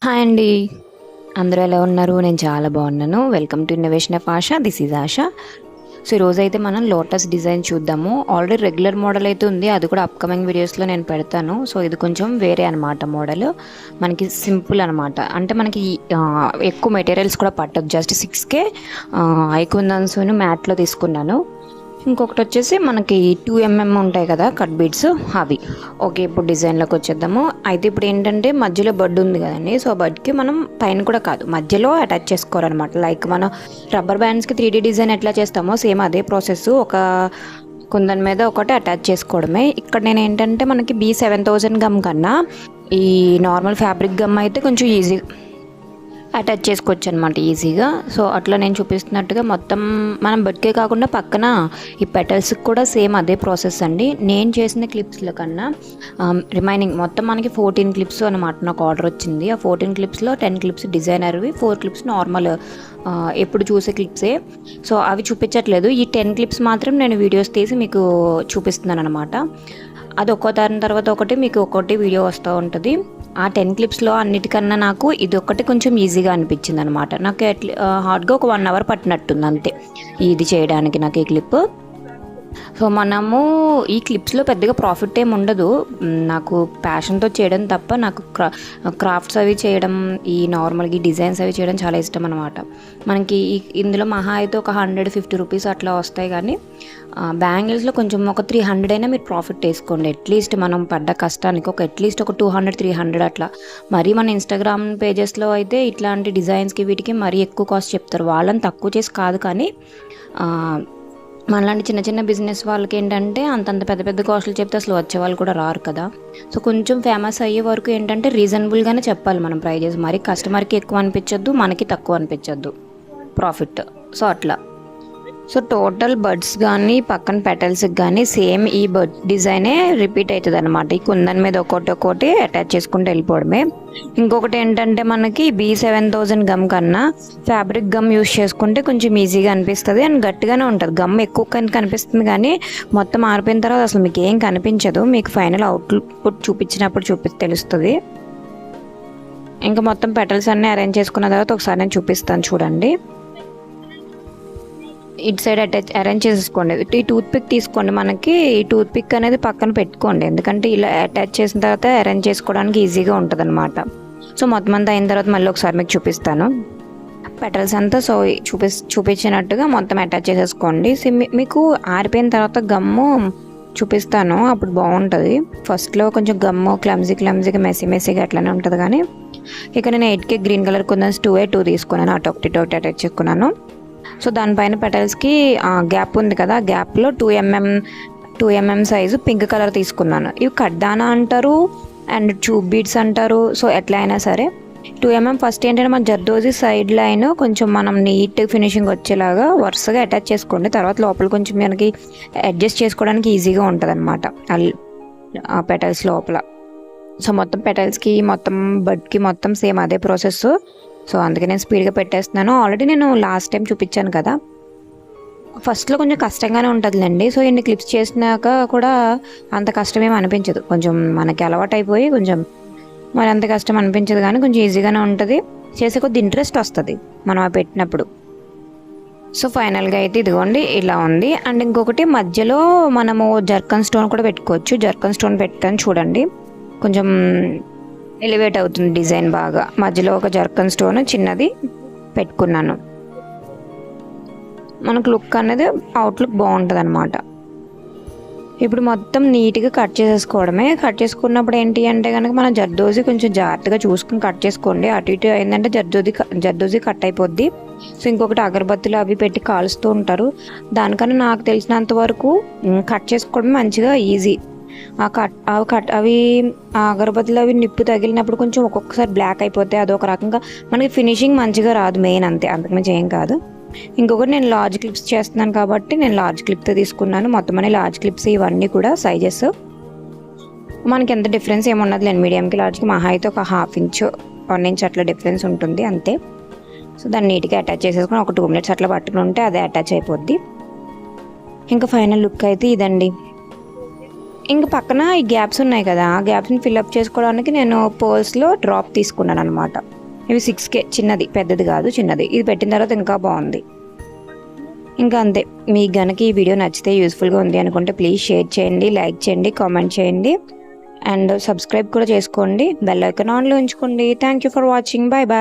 Hi అండి. అందరూ ఎలా ఉన్నారు? నేను చాలా బాగున్నాను. Welcome to innovation of Asha. This is Asha. So ఈరోజైతే మనం లోటస్ డిజైన్ చూద్దాము. ఆల్రెడీ రెగ్యులర్ మోడల్ అయితే ఉంది, అది కూడా అప్కమింగ్ వీడియోస్లో నేను పెడతాను. సో ఇది కొంచెం వేరే అనమాట మోడల్. మనకి సింపుల్ అనమాట. అంటే మనకి ఎక్కువ మెటీరియల్స్ కూడా పట్టదు. జస్ట్ 6K ఐకుందన్స్ మ్యాట్లో తీసుకున్నాను. ఇంకొకటి వచ్చేసి మనకి 2mm ఉంటాయి కదా కట్ బీడ్స్, అవి. ఓకే, ఇప్పుడు డిజైన్లోకి వచ్చేద్దాము. అయితే ఇప్పుడు ఏంటంటే మధ్యలో బడ్ ఉంది కదండి. సో బడ్కి మనం పైన కూడా కాదు, మధ్యలో అటాచ్ చేసుకోవాలన్నమాట. లైక్ మనం రబ్బర్ బ్యాండ్స్కి 3D డిజైన్ ఎట్లా చేస్తామో సేమ్ అదే ప్రాసెస్. ఒక కుందన్ మీద ఒకటి అటాచ్ చేసుకోవడమే. ఇక్కడ నేను ఏంటంటే మనకి B7000 గమ్ కన్నా ఈ నార్మల్ ఫ్యాబ్రిక్ గమ్ అయితే కొంచెం ఈజీ అటాచ్ చేసుకోవచ్చు అనమాట, ఈజీగా. సో అట్లా నేను చూపిస్తున్నట్టుగా మొత్తం మనం బట్కే కాకుండా పక్కన ఈ పెటల్స్కి కూడా సేమ్ అదే ప్రాసెస్ అండి. నేను చేసిన క్లిప్స్ల కన్నా రిమైనింగ్ మొత్తం మనకి 14 క్లిప్స్ అనమాట నాకు ఆర్డర్ వచ్చింది. ఆ 14 క్లిప్స్లో 10 క్లిప్స్ డిజైనర్వి, 4 క్లిప్స్ నార్మల్ ఎప్పుడు చూసే క్లిప్సే. సో అవి చూపించట్లేదు. ఈ 10 క్లిప్స్ మాత్రం నేను వీడియోస్ తీసి మీకు చూపిస్తున్నాను అనమాట. అది ఒక్కో తర్వాత ఒకటి మీకు ఒక్కొక్కటి వీడియో వస్తూ ఉంటుంది. ఆ 10 క్లిప్స్లో అన్నిటికన్నా నాకు ఇది ఒక్కటి కొంచెం ఈజీగా అనిపించింది అనమాట. నాకు హార్డ్గా ఒక 1 అవర్ పట్టినట్టుంది అంతే ఇది చేయడానికి నాకు ఈ క్లిప్. సో మనము ఈ క్లిప్స్లో పెద్దగా ప్రాఫిట్ ఏమి ఉండదు. నాకు ప్యాషన్తో చేయడం తప్ప నాకు క్రాఫ్ట్స్ అవి చేయడం, ఈ నార్మల్గా ఈ డిజైన్స్ అవి చేయడం చాలా ఇష్టం అనమాట. మనకి ఇందులో మహా అయితే ఒక 150 రూపీస్ అట్లా వస్తాయి. కానీ బ్యాంగిల్స్లో కొంచెం ఒక 300 అయినా మీరు ప్రాఫిట్ వేసుకోండి. అట్లీస్ట్ మనం పడ్డ కష్టానికి అట్లీస్ట్ ఒక 200-300 అట్లా. మరీ మన ఇన్స్టాగ్రామ్ పేజెస్లో అయితే ఇట్లాంటి డిజైన్స్కి వీటికి మరీ ఎక్కువ కాస్ట్ చెప్తారు. వాళ్ళని తక్కువ చేసి కాదు, కానీ మనలాంటి చిన్న చిన్న బిజినెస్ వాళ్ళకి ఏంటంటే అంతంత పెద్ద పెద్ద కాస్ట్లు చెప్తే అసలు వచ్చే వాళ్ళు కూడా రారు కదా. సో కొంచెం ఫేమస్ అయ్యే వరకు ఏంటంటే రీజనబుల్గానే చెప్పాలి మనం ప్రైజెస్. మరి కస్టమర్కి ఎక్కువ అనిపించద్దు, మనకి తక్కువ అనిపించద్దు ప్రాఫిట్. సో అట్లా. సో టోటల్ బర్డ్స్ కానీ పక్కన పెటల్స్కి కానీ సేమ్ ఈ బర్డ్ డిజైనే రిపీట్ అవుతుంది అనమాట. ఈ కుందన్ మీద ఒక్కొక్కటి అటాచ్ చేసుకుంటూ వెళ్ళిపోవడమే. ఇంకొకటి ఏంటంటే మనకి B7000 గమ్ కన్నా ఫ్యాబ్రిక్ గమ్ యూస్ చేసుకుంటే కొంచెం ఈజీగా అనిపిస్తుంది అండ్ గట్టిగానే ఉంటుంది. గమ్ ఎక్కువ కనిపిస్తుంది కానీ మొత్తం ఆరిపోయిన తర్వాత అసలు మీకు ఏం కనిపించదు. మీకు ఫైనల్ అవుట్పుట్ చూపించినప్పుడు తెలుస్తుంది. ఇంకా మొత్తం పెటల్స్ అన్నీ అరేంజ్ చేసుకున్న తర్వాత ఒకసారి నేను చూపిస్తాను చూడండి. ఇటు సైడ్ అరేంజ్ చేసేసుకోండి. ఈ టూత్ పిక్ తీసుకోండి. మనకి ఈ టూత్ పిక్ అనేది పక్కన పెట్టుకోండి, ఎందుకంటే ఇలా అటాచ్ చేసిన తర్వాత అరేంజ్ చేసుకోవడానికి ఈజీగా ఉంటుంది అనమాట. సో మొత్తం అంతా అయిన తర్వాత మళ్ళీ ఒకసారి మీకు చూపిస్తాను పెటల్స్ అంతా. సో చూపించినట్టుగా మొత్తం అటాచ్ చేసేసుకోండి. మీకు ఆరిపోయిన తర్వాత గమ్ము చూపిస్తాను, అప్పుడు బాగుంటుంది. ఫస్ట్లో కొంచెం గమ్ము క్లమ్జీగా మెస్సీగా అట్లనే ఉంటుంది. కానీ ఇక నేను 8K గ్రీన్ కలర్ కుందన్స్ 2 తీసుకున్నాను. అటు ఒకటి అటాచ్ చేసుకున్నాను. సో దానిపైన పెటల్స్కి గ్యాప్ ఉంది కదా, గ్యాప్లో 2mm సైజు పింక్ కలర్ తీసుకున్నాను. ఇవి కడ్దానా అంటారు అండ్ ట్యూబ్ బీడ్స్ అంటారు. సో ఎట్లా అయినా సరే 2mm ఫస్ట్ ఏంటంటే మన జర్దోజీ సైడ్ లైన్ కొంచెం మనం నీట్ ఫినిషింగ్ వచ్చేలాగా వరుసగా అటాచ్ చేసుకోండి. తర్వాత లోపల కొంచెం మనకి అడ్జస్ట్ చేసుకోవడానికి ఈజీగా ఉంటుంది అనమాట ఆ పెటల్స్ లోపల. సో మొత్తం పెటల్స్కి మొత్తం బడ్కి మొత్తం సేమ్ అదే ప్రాసెస్. సో అందుకే నేను స్పీడ్గా పెట్టేస్తున్నాను. ఆల్రెడీ నేను లాస్ట్ టైం చూపించాను కదా. ఫస్ట్లో కొంచెం కష్టంగానే ఉంటుందిలేండి. సో ఇన్ని క్లిప్స్ చేసినాక కూడా అంత కష్టమేమి అనిపించదు. కొంచెం మనకి అలవాటు అయిపోయి కొంచెం మరి అంత కష్టం అనిపించదు, కానీ కొంచెం ఈజీగానే ఉంటుంది. చేసే కొద్ది ఇంట్రెస్ట్ వస్తుంది మనం పెట్టినప్పుడు. సో ఫైనల్గా అయితే ఇదిగోండి ఇలా ఉంది. అండ్ ఇంకొకటి మధ్యలో మనము జర్కన్ స్టోన్ కూడా పెట్టుకోవచ్చు. జర్కన్ స్టోన్ పెట్టాను చూడండి, కొంచెం ఎలివేట్ అవుతుంది డిజైన్ బాగా. మధ్యలో ఒక జర్కన్ స్టోన్ చిన్నది పెట్టుకున్నాను. మనకు లుక్ అనేది అవుట్లుక్ బాగుంటుంది అనమాట. ఇప్పుడు మొత్తం నీట్గా కట్ చేసేసుకోవడమే. కట్ చేసుకున్నప్పుడు ఏంటి అంటే కనుక మన జర్దోజీ కొంచెం జాగ్రత్తగా చూసుకుని కట్ చేసుకోండి. అటు ఇటు అయిందంటే జర్దోజీ కట్ అయిపోద్ది. సో ఇంకొకటి అగరబత్తులు అవి పెట్టి కాలుస్తూ ఉంటారు. దానికన్నా నాకు తెలిసినంత వరకు కట్ చేసుకోవడం మంచిగా ఈజీ. అవి అగరబత్తులు అవి నిప్పు తగిలినప్పుడు కొంచెం ఒక్కొక్కసారి బ్లాక్ అయిపోతాయి. అదొక రకంగా మనకి ఫినిషింగ్ మంచిగా రాదు, మెయిన్ అంతే, అంతకుమించి ఏం కాదు. ఇంకొకటి నేను లార్జ్ క్లిప్స్ చేస్తున్నాను కాబట్టి నేను లార్జ్ క్లిప్తో తీసుకున్నాను. మొత్తం అనే లార్జ్ క్లిప్స్ ఇవన్నీ కూడా సైజెస్ మనకి ఎంత డిఫరెన్స్ ఏమున్నది లేని, మీడియంకి లార్జ్కి మహా అయితే ఒక 1/2 ఇంచ్ 1 ఇంచ్ అట్లా డిఫరెన్స్ ఉంటుంది అంతే. సో దాన్ని నీట్గా అటాచ్ చేసేసుకొని ఒక 2 మినిట్స్ అట్లా పట్టుకుని ఉంటే అదే అటాచ్ అయిపోద్ది. ఇంకా ఫైనల్ లుక్ అయితే ఇదండి. ఇంక పక్కన ఈ గ్యాప్స్ ఉన్నాయి కదా, ఆ గ్యాప్స్ని ఫిల్అప్ చేసుకోవడానికి నేను పర్ల్స్లో డ్రాప్ తీసుకున్నాను అనమాట. ఇవి 6K, చిన్నది, పెద్దది కాదు, చిన్నది. ఇది పెట్టిన తర్వాత ఇంకా బాగుంది. ఇంకా అంతే. మీకు గనక ఈ వీడియో నచ్చితే, యూస్ఫుల్గా ఉంది అనుకుంటే ప్లీజ్ షేర్ చేయండి, లైక్ చేయండి, కామెంట్ చేయండి అండ్ సబ్స్క్రైబ్ కూడా చేసుకోండి. బెల్ ఐకాన్ ఆన్లో ఉంచుకోండి. Thank you for watching. Bye bye.